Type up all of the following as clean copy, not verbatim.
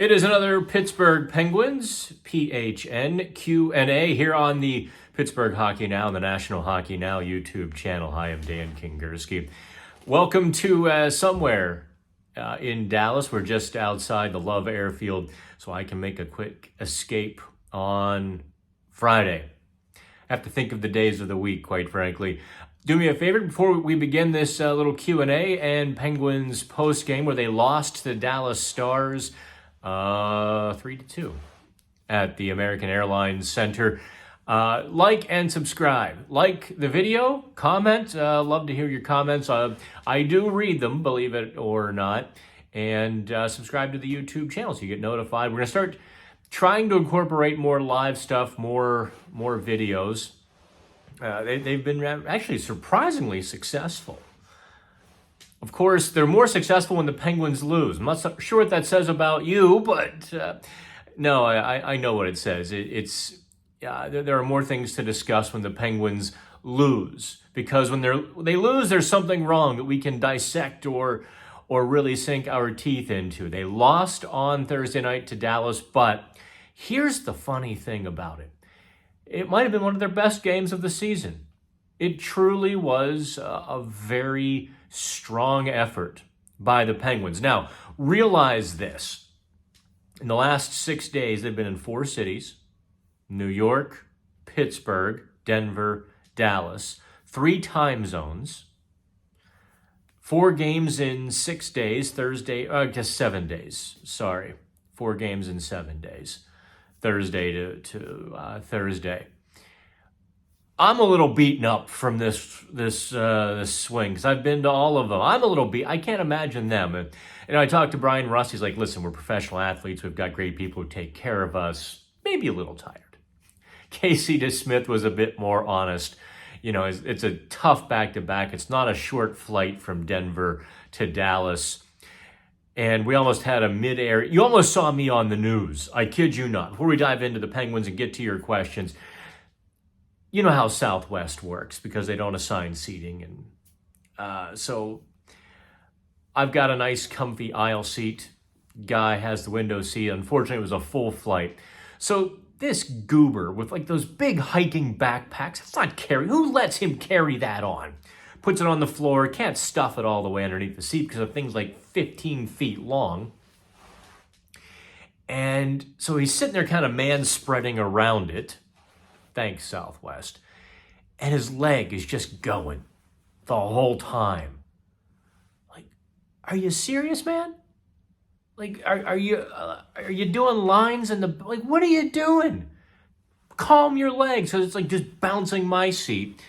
It is another Pittsburgh Penguins, PHNQ&A, here on the Pittsburgh Hockey Now and the National Hockey Now YouTube channel. Hi, I'm Dan Kingerski. Welcome to somewhere in Dallas. We're just outside the Love Airfield, so I can make a quick escape on Friday. I have to think of the days of the week, quite frankly. Do me a favor before we begin this little Q&A and Penguins post-game where they lost to the Dallas Stars 3-2 at the American Airlines Center. Like and subscribe. Like the video, comment. Love to hear your comments. I do read them, believe it or not. And subscribe to the YouTube channel so you get notified. We're going to start trying to incorporate more live stuff, more videos. They've been actually surprisingly successful. Of course, they're more successful when the Penguins lose. I'm not sure what that says about you, but no, I know what it says. There are more things to discuss when the Penguins lose, because when they lose, there's something wrong that we can dissect or really sink our teeth into. They lost on Thursday night to Dallas, but here's the funny thing about it. It might have been one of their best games of the season. It truly was a very strong effort by the Penguins. Now, realize this. In the last 6 days, they've been in 4 cities: New York, Pittsburgh, Denver, Dallas, 3 time zones, 4 games in 6 days, 7 days, sorry. 4 games in 7 days, Thursday to Thursday. I'm a little beaten up from this swing because I've been to all of them. I'm a little beat. I can't imagine them. And I talked to Brian Rust. He's like, listen, we're professional athletes. We've got great people who take care of us. Maybe a little tired. Casey DeSmith was a bit more honest. You know, it's a tough back-to-back. It's not a short flight from Denver to Dallas. And we almost had a mid-air. You almost saw me on the news. I kid you not. Before we dive into the Penguins and get to your questions, you know how Southwest works because they don't assign seating. And so I've got a nice comfy aisle seat. Guy has the window seat. Unfortunately, it was a full flight. So this goober with like those big hiking backpacks, it's not carry. Who lets him carry that on? Puts it on the floor, can't stuff it all the way underneath the seat because the thing's like 15 feet long. And so he's sitting there kind of man-spreading around it. Thanks, Southwest. And his leg is just going the whole time. Like, are you serious, man? Like, are you doing lines in the, like, what are you doing? Calm your leg. So it's like just bouncing my seat.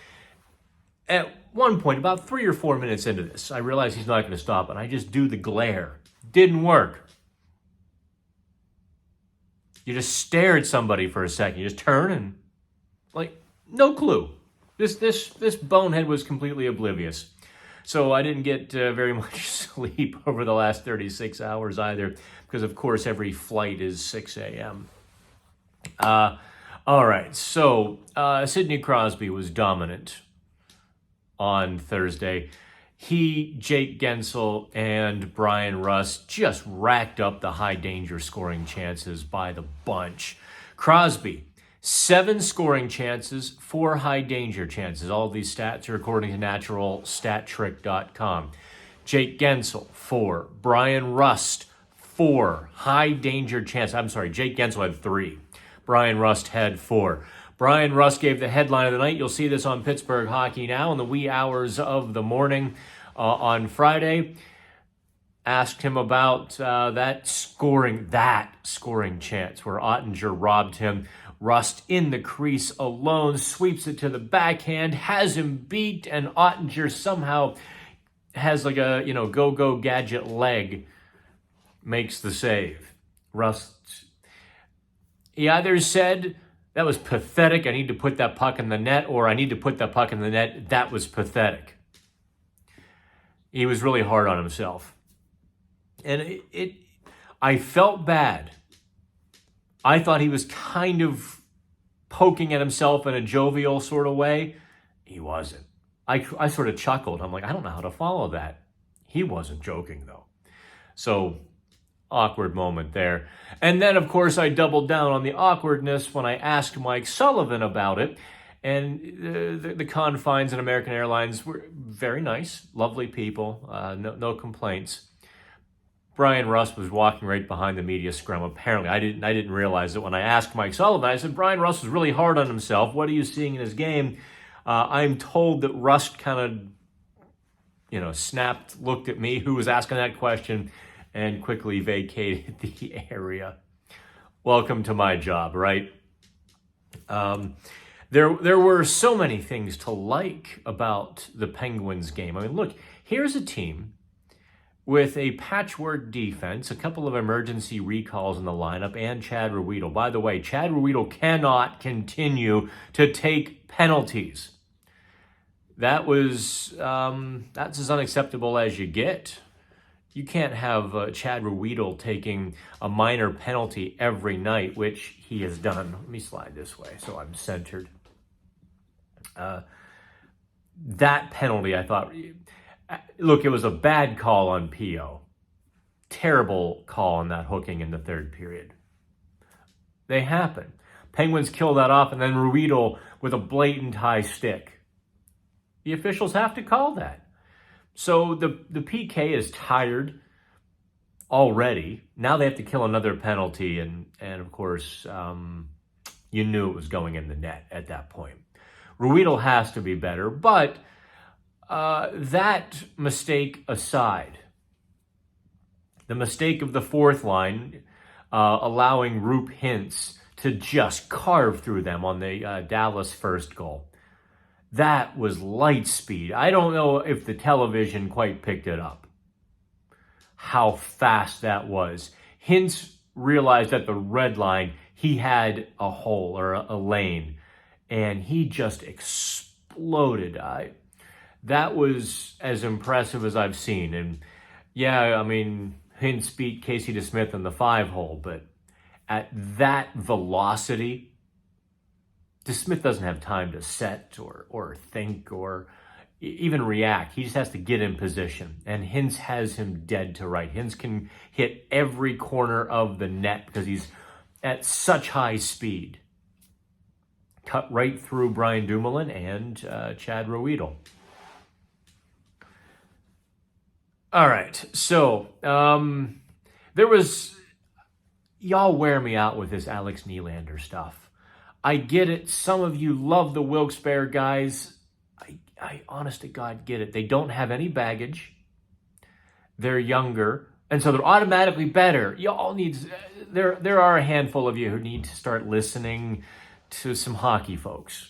At one point, about 3 or 4 minutes into this, I realized he's not going to stop, and I just do the glare. Didn't work. You just stare at somebody for a second. You just turn and, like, no clue. This bonehead was completely oblivious. So I didn't get very much sleep over the last 36 hours either, because, of course, every flight is 6 a.m. All right, so Sidney Crosby was dominant on Thursday. He, Jake Guentzel, and Brian Rust just racked up the high danger scoring chances by the bunch. Crosby, 7 scoring chances, 4 high danger chances. All of these stats are according to naturalstattrick.com. Jake Guentzel, 4. Brian Rust, 4 high danger chances. I'm sorry, Jake Guentzel had 3. Brian Rust had 4. Brian Rust gave the headline of the night. You'll see this on Pittsburgh Hockey Now in the wee hours of the morning on Friday. Asked him about that scoring chance where Ottinger robbed him. Rust in the crease alone, sweeps it to the backhand, has him beat, and Ottinger somehow has like a, go-go gadget leg, makes the save. Rust, he either said, that was pathetic, I need to put that puck in the net, or I need to put that puck in the net, that was pathetic. He was really hard on himself. And I felt bad. I thought he was kind of poking at himself in a jovial sort of way. He wasn't. I sort of chuckled. I'm like, I don't know how to follow that. He wasn't joking, though. So awkward moment there. And then, of course, I doubled down on the awkwardness when I asked Mike Sullivan about it. And the confines in American Airlines were very nice, lovely people, no complaints. Brian Rust was walking right behind the media scrum. Apparently, I didn't realize it when I asked Mike Sullivan. I said, Brian Rust was really hard on himself. What are you seeing in his game? I'm told that Rust kind of, snapped, looked at me, who was asking that question, and quickly vacated the area. Welcome to my job, right? There were so many things to like about the Penguins game. I mean, look, here's a team with a patchwork defense, a couple of emergency recalls in the lineup, and Chad Ruhwedel. By the way, Chad Ruhwedel cannot continue to take penalties. That's as unacceptable as you get. You can't have Chad Ruhwedel taking a minor penalty every night, which he has done. Let me slide this way so I'm centered. That penalty, I thought, look, it was a bad call on P.O. Terrible call on that hooking in the third period. They happen. Penguins kill that off, and then Ruhwedel with a blatant high stick. The officials have to call that. So the PK is tired already. Now they have to kill another penalty, and of course, you knew it was going in the net at that point. Ruhwedel has to be better, but that mistake aside, the mistake of the fourth line, allowing Roope Hintz to just carve through them on the Dallas first goal, that was light speed. I don't know if the television quite picked it up, how fast that was. Hintz realized at the red line he had a hole or a lane, and he just exploded. That was as impressive as I've seen. And yeah, I mean, Hintz beat Casey DeSmith in the 5-hole, but at that velocity, DeSmith doesn't have time to set or think or even react. He just has to get in position. And Hintz has him dead to right. Hintz can hit every corner of the net because he's at such high speed. Cut right through Brian Dumoulin and Chad Ruhwedel. All right, so there was, y'all wear me out with this Alex Nylander stuff. I get it. Some of you love the Wilkes-Barre guys. I honest to God get it. They don't have any baggage. They're younger, and so they're automatically better. Y'all need, there are a handful of you who need to start listening to some hockey folks.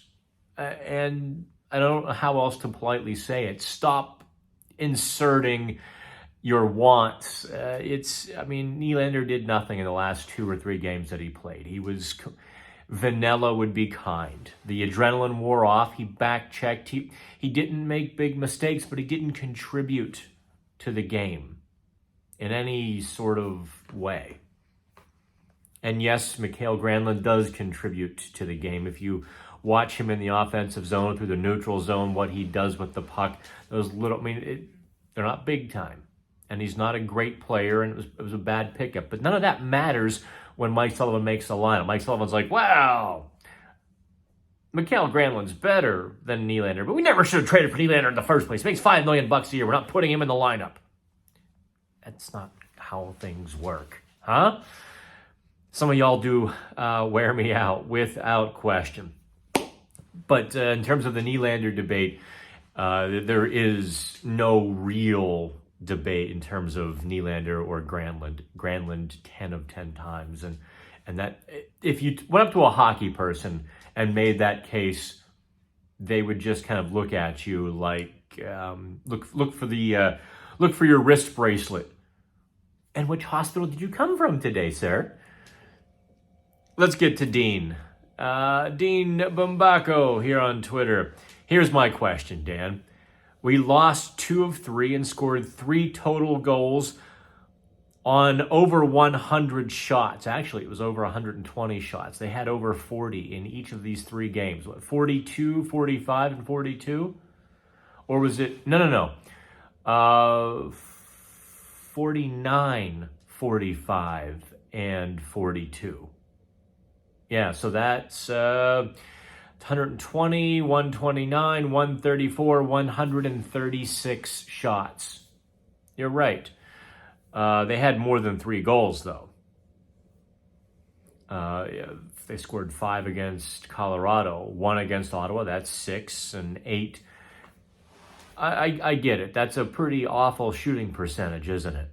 And I don't know how else to politely say it. Stop inserting your wants. Nylander did nothing in the last 2 or 3 games that he played. He was vanilla would be kind. The adrenaline wore off. He back-checked. He didn't make big mistakes, but he didn't contribute to the game in any sort of way. And yes, Mikael Granlund does contribute to the game. If you watch him in the offensive zone, through the neutral zone, what he does with the puck, those little, they're not big time. And he's not a great player, and it was a bad pickup. But none of that matters when Mike Sullivan makes the lineup. Mike Sullivan's like, wow, Mikael Granlund's better than Nylander, but we never should have traded for Nylander in the first place. He makes $5 million a year. We're not putting him in the lineup. That's not how things work, huh? Some of y'all do wear me out without question. But in terms of the Nylander debate, there is no real debate in terms of Nylander or Granlund. Granlund 10 of 10 times. And that if you went up to a hockey person and made that case, they would just kind of look at you like, look for your wrist bracelet. And which hospital did you come from today, sir? Let's get to Dean. Dean Bumbaco here on Twitter. Here's my question, Dan. We lost 2 of 3 and scored 3 total goals on over 100 shots. Actually, it was over 120 shots. They had over 40 in each of these 3 games. What, 42, 45, and 42? Or was it... No. 49, 45 and 42. Yeah, so that's 120, 129, 134, 136 shots. You're right. They had more than 3 goals, though. They scored 5 against Colorado, 1 against Ottawa. That's 6 and 8. I get it. That's a pretty awful shooting percentage, isn't it?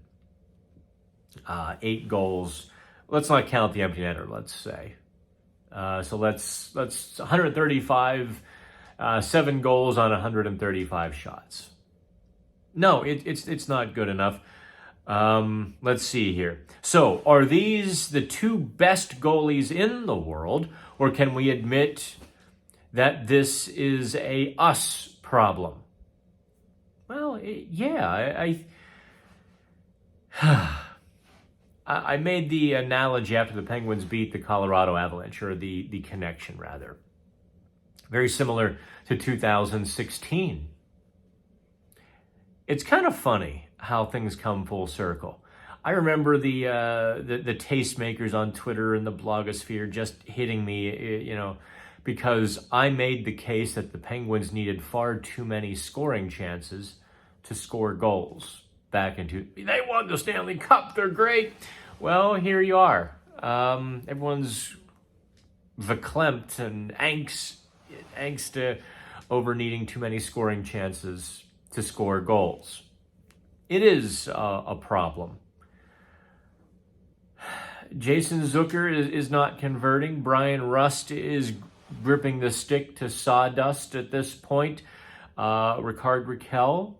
8 goals. Let's not count the empty netter, let's say. So let's 135, 7 goals on 135 shots. No, it's not good enough. Let's see here. So, are these the 2 best goalies in the world, or can we admit that this is a us problem? Well, yeah, I made the analogy after the Penguins beat the Colorado Avalanche, or the connection, rather. Very similar to 2016. It's kind of funny how things come full circle. I remember the tastemakers on Twitter and the blogosphere just hitting me, because I made the case that the Penguins needed far too many scoring chances to score goals back into. They won the Stanley Cup. They're great. Well, here you are. Everyone's verklempt and angst over needing too many scoring chances to score goals. It is a problem. Jason Zucker is not converting. Brian Rust is gripping the stick to sawdust at this point. Ricard Raquel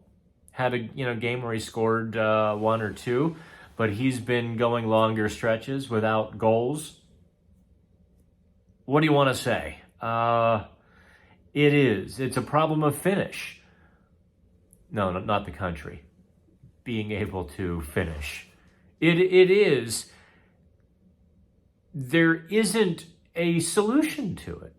had a game where he scored 1 or 2, but he's been going longer stretches without goals. What do you want to say? It's a problem of finish. No, not the country. Being able to finish. It is. There isn't a solution to it.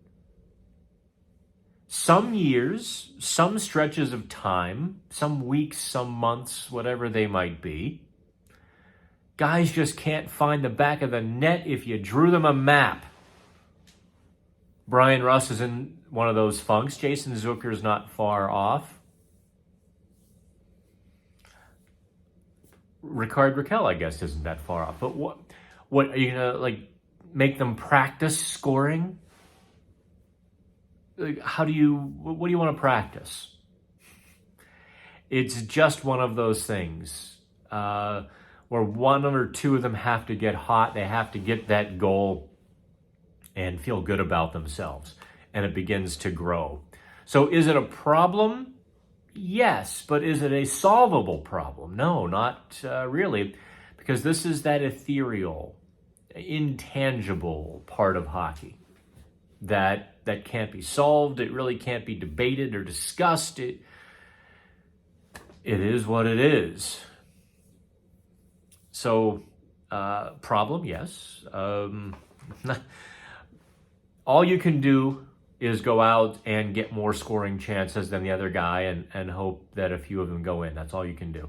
Some years, some stretches of time, some weeks, some months, whatever they might be, guys just can't find the back of the net if you drew them a map. Brian Rust is in one of those funks. Jason Zucker is not far off. Ricard Raquel, I guess, isn't that far off. But what are you gonna make them practice scoring? What do you want to practice? It's just one of those things where 1 or 2 of them have to get hot. They have to get that goal and feel good about themselves, and it begins to grow. So is it a problem? Yes, but is it a solvable problem? No, not really, because this is that ethereal, intangible part of hockey that can't be solved. It really can't be debated or discussed. It is what it is. So, problem, yes. All you can do is go out and get more scoring chances than the other guy and hope that a few of them go in. That's all you can do.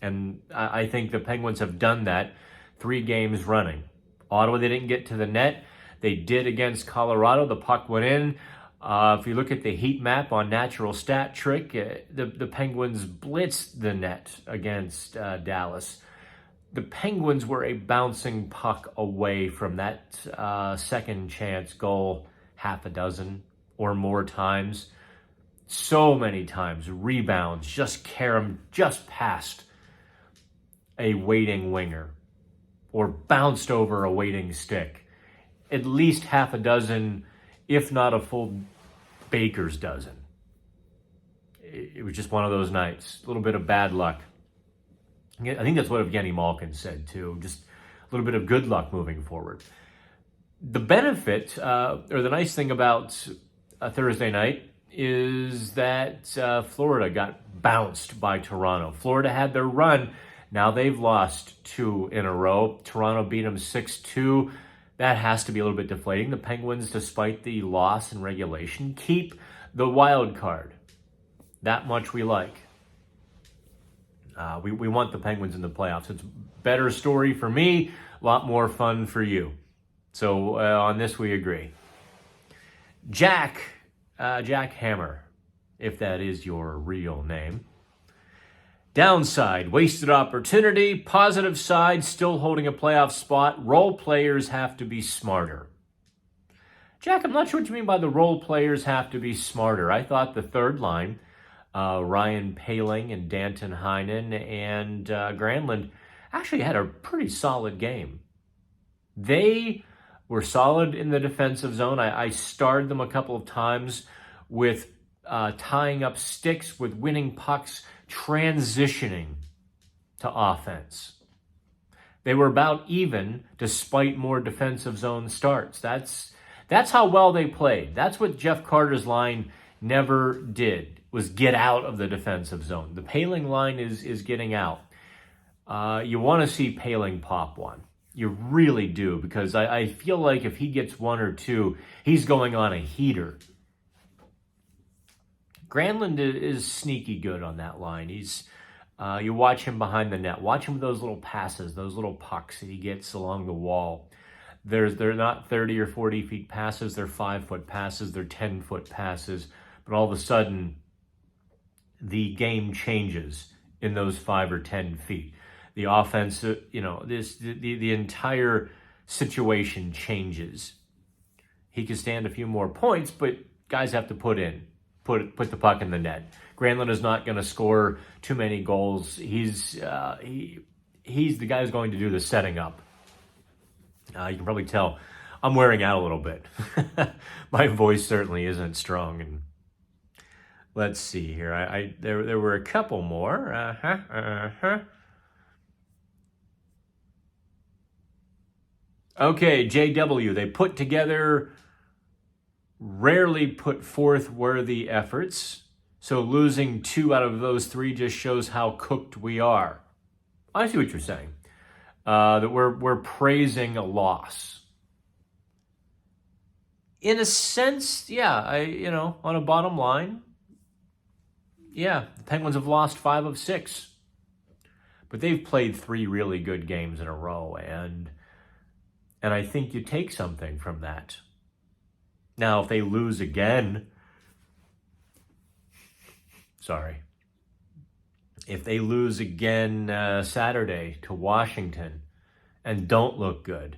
And I think the Penguins have done that 3 games running. Ottawa, they didn't get to the net. They did against Colorado. The puck went in. If you look at the heat map on Natural Stat Trick, the Penguins blitzed the net against Dallas. The Penguins were a bouncing puck away from that second chance goal half a dozen or more times. So many times. Rebounds, just carom just past a waiting winger or bounced over a waiting stick. At least half a dozen, if not a full baker's dozen. It was just one of those nights. A little bit of bad luck. I think that's what Evgeny Malkin said too. Just a little bit of good luck moving forward. The benefit, or the nice thing about Thursday night is that Florida got bounced by Toronto. Florida had their run. Now they've lost 2 in a row. Toronto beat them 6-2. That has to be a little bit deflating. The Penguins, despite the loss in regulation, keep the wild card. That much we like. We want the Penguins in the playoffs. It's a better story for me, a lot more fun for you. So on this, we agree. Jack Hammer, if that is your real name. Downside, wasted opportunity. Positive side, still holding a playoff spot. Role players have to be smarter. Jack, I'm not sure what you mean by the role players have to be smarter. I thought the third line, Ryan Poehling and Danton Heinen and Granlund, actually had a pretty solid game. They were solid in the defensive zone. I starred them a couple of times with tying up sticks, with winning pucks, transitioning to offense. They were about even despite more defensive zone starts. That's how well they played. That's what Jeff Carter's line never did, was get out of the defensive zone. The Poehling line is getting out. You want to see Poehling pop one. You really do, because I feel like if he gets one or two, he's going on a heater. Granlund is sneaky good on that line. You watch him behind the net. Watch him with those little passes, those little pucks that he gets along the wall. They're not 30 or 40 feet passes. They're 5-foot passes. They're 10-foot passes. But all of a sudden, the game changes in those 5 or 10 feet. The offense, the entire situation changes. He can stand a few more points, but guys have to put the puck in the net. Granlund is not going to score too many goals. He's the guy who's going to do the setting up. You can probably tell I'm wearing out a little bit. My voice certainly isn't strong. And let's see here. There were a couple more. Okay, JW, they put together, rarely put forth worthy efforts. So losing 2 out of those 3 just shows how cooked we are. I see what you're saying. That we're praising a loss. In a sense, yeah, on a bottom line, yeah, the Penguins have lost 5 of 6. But they've played 3 really good games in a row, and I think you take something from that. Now, if they lose again, if they lose again Saturday to Washington and don't look good,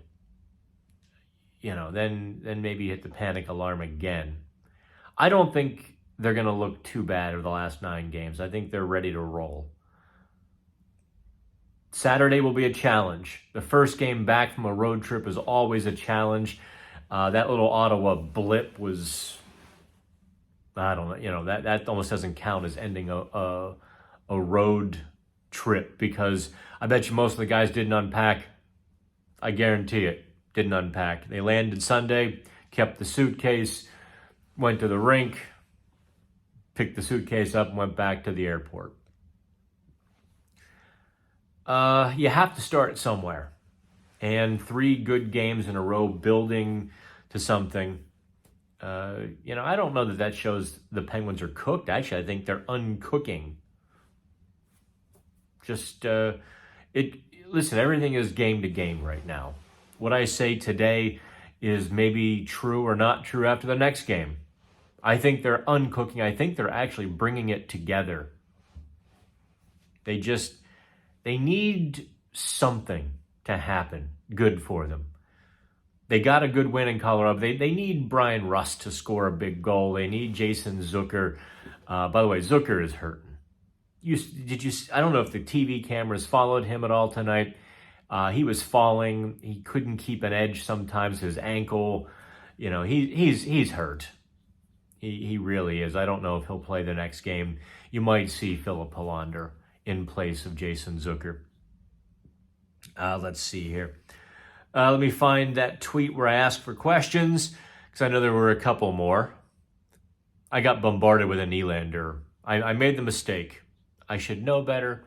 then maybe hit the panic alarm again. I don't think they're going to look too bad over the last 9 games. I think they're ready to roll. Saturday will be a challenge. The first game back from a road trip is always a challenge. That little Ottawa blip was, I don't know, that almost doesn't count as ending a road trip, because I bet you most of the guys didn't unpack. I guarantee it, didn't unpack. They landed Sunday, kept the suitcase, went to the rink, picked the suitcase up and went back to the airport. You have to start somewhere. And 3 good games in a row building to something. I don't know that shows the Penguins are cooked. Actually, I think they're uncooking. Listen, everything is game to game right now. What I say today is maybe true or not true after the next game. I think they're uncooking. I think they're actually bringing it together. They need something to happen good for them. They got a good win in Colorado. They need Brian Rust to score a big goal. They need Jason Zucker. By the way, Zucker is hurting. I don't know if the TV cameras followed him at all tonight. He was falling. He couldn't keep an edge sometimes. His ankle, he's hurt. He really is. I don't know if he'll play the next game. You might see Philip Hollander in place of Jason Zucker. Let's see here. Let me find that tweet where I asked for questions, because I know there were a couple more. I got bombarded with a Nylander. I made the mistake. I should know better.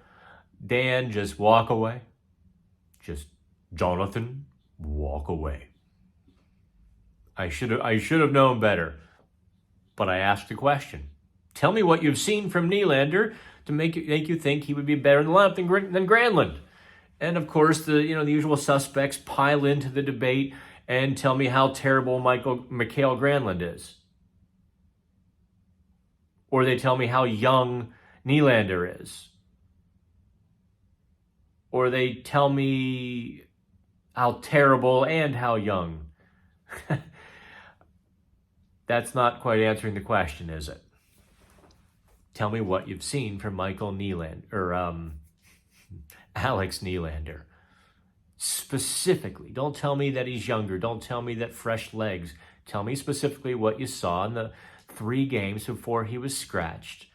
Dan, just walk away. Jonathan, walk away. I should have known better. But I asked a question. Tell me what you've seen from Nylander to make you think he would be better in the lineup than Granlund. And of course, the usual suspects pile into the debate and tell me how terrible Mikael Granlund is. Or they tell me how young Nylander is. Or they tell me how terrible and how young. That's not quite answering the question, is it? Tell me what you've seen from Michael Nylander, or Alex Nylander. Specifically, don't tell me that he's younger. Don't tell me that fresh legs. Tell me specifically what you saw in the 3 games before he was scratched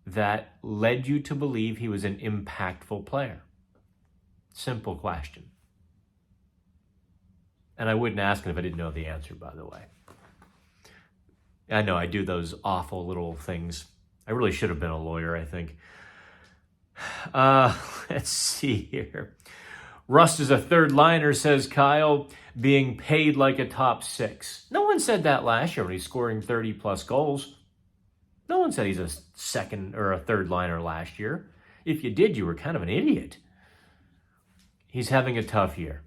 that led you to believe he was an impactful player. Simple question. And I wouldn't ask him if I didn't know the answer, by the way. I know I do those awful little things. I really should have been a lawyer, I think. Let's see here. Rust is a third liner, says Kyle, being paid like a top 6. No one said that last year when he's scoring 30 plus goals. No one said he's a second or a third liner last year. If you did, you were kind of an idiot. He's having a tough year.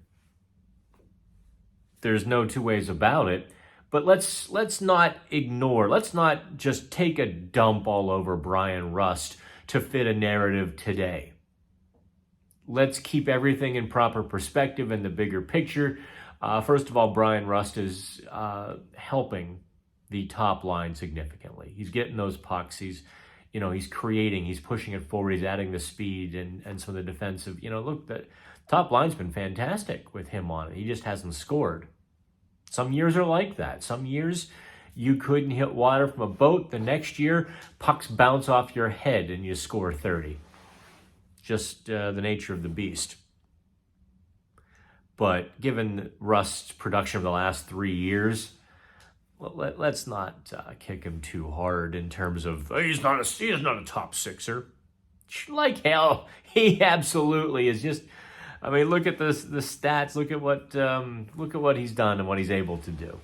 There's no two ways about it. But let's not ignore, let's not just take a dump all over Bryan Rust to fit a narrative today. Let's keep everything in proper perspective and the bigger picture. First of all, Bryan Rust is helping the top line significantly. He's getting those pucks. He's creating, he's pushing it forward. He's adding the speed and some of the defensive. Look, the top line's been fantastic with him on it. He just hasn't scored. Some years are like that. Some years you couldn't hit water from a boat. The next year, pucks bounce off your head and you score 30. Just the nature of the beast. But given Rust's production of the last 3 years, let's not kick him too hard in terms of he's not a top 6er. Like hell, he absolutely is. Just, I mean, look at the stats. Look at what he's done and what he's able to do.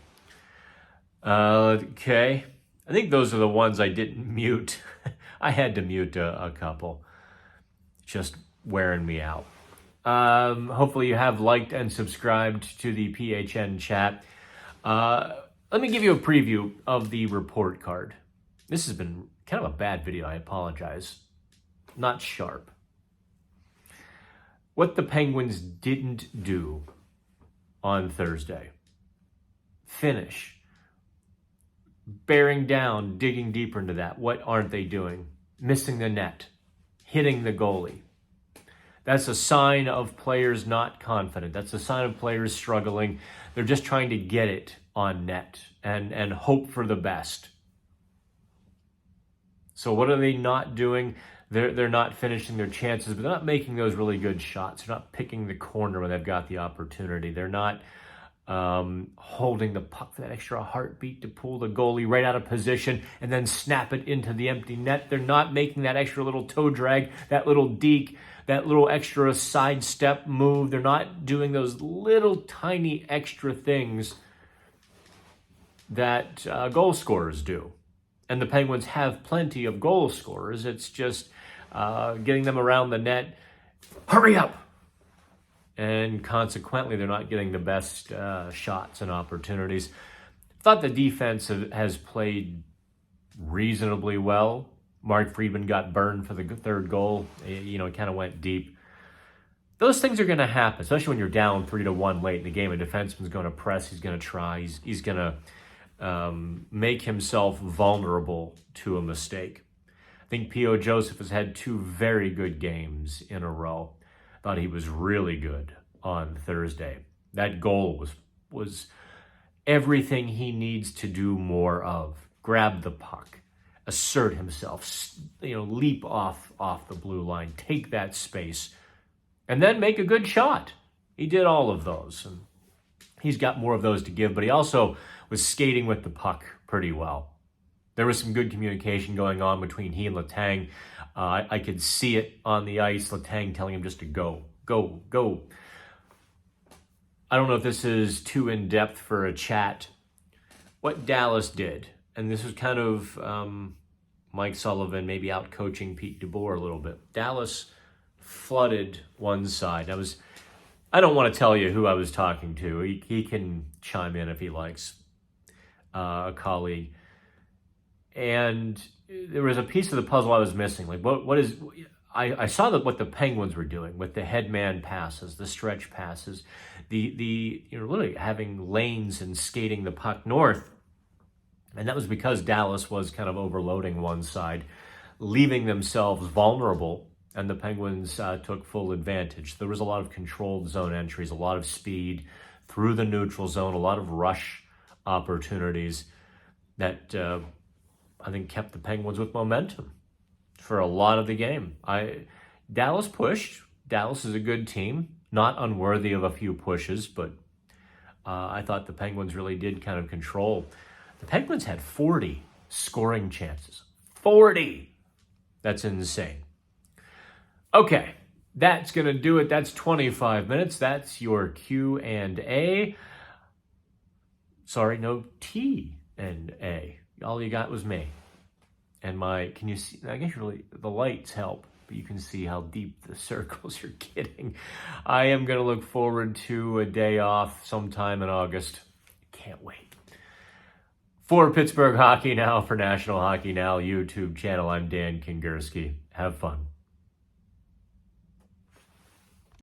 Okay, I think those are the ones I didn't mute. I had to mute a couple. Just wearing me out. Hopefully you have liked and subscribed to the PHN chat. Let me give you a preview of the report card. This has been kind of a bad video. I apologize. Not sharp. What the Penguins didn't do on Thursday. Finish. Bearing down, digging deeper into that. What aren't they doing? Missing the net. Hitting the goalie. That's a sign of players not confident. That's a sign of players struggling. They're just trying to get it on net and hope for the best. So what are they not doing? They're not finishing their chances, but they're not making those really good shots. They're not picking the corner when they've got the opportunity. They're not holding the puck for that extra heartbeat to pull the goalie right out of position and then snap it into the empty net. They're not making that extra little toe drag, that little deke, that little extra sidestep move. They're not doing those little tiny extra things that goal scorers do. And the Penguins have plenty of goal scorers. It's just getting them around the net. Hurry up! And consequently, they're not getting the best shots and opportunities. Thought the defense has played reasonably well. Mark Friedman got burned for the third goal. It kind of went deep. Those things are going to happen, especially when you're down 3-1 late in the game. A defenseman's going to press. He's going to try. He's going to make himself vulnerable to a mistake. I think P.O. Joseph has had 2 very good games in a row. Thought he was really good on Thursday. That goal was everything he needs to do more of. Grab the puck, assert himself, leap off the blue line, take that space, and then make a good shot. He did all of those, and he's got more of those to give, but he also was skating with the puck pretty well. There was some good communication going on between he and Letang. I could see it on the ice, Letang telling him just to go. I don't know if this is too in-depth for a chat. What Dallas did, and this was kind of Mike Sullivan maybe out coaching Pete DeBoer a little bit. Dallas flooded one side. I don't want to tell you who I was talking to. He can chime in if he likes, a colleague. And there was a piece of the puzzle I was missing. Like, I saw what the Penguins were doing with the headman passes, the stretch passes, literally having lanes and skating the puck north. And that was because Dallas was kind of overloading one side, leaving themselves vulnerable, and the Penguins took full advantage. There was a lot of controlled zone entries, a lot of speed through the neutral zone, a lot of rush opportunities that I think kept the Penguins with momentum for a lot of the game. Dallas pushed. Dallas is a good team, not unworthy of a few pushes, but I thought the Penguins really did kind of control. The Penguins had 40 scoring chances. 40! That's insane. Okay, that's going to do it. That's 25 minutes. That's your Q&A. Sorry, no T&A. All you got was me. And can you see, I guess the lights help, but you can see how deep the circles you're getting. I am going to look forward to a day off sometime in August. Can't wait. For Pittsburgh Hockey Now, for National Hockey Now YouTube channel, I'm Dan Kingerski. Have fun.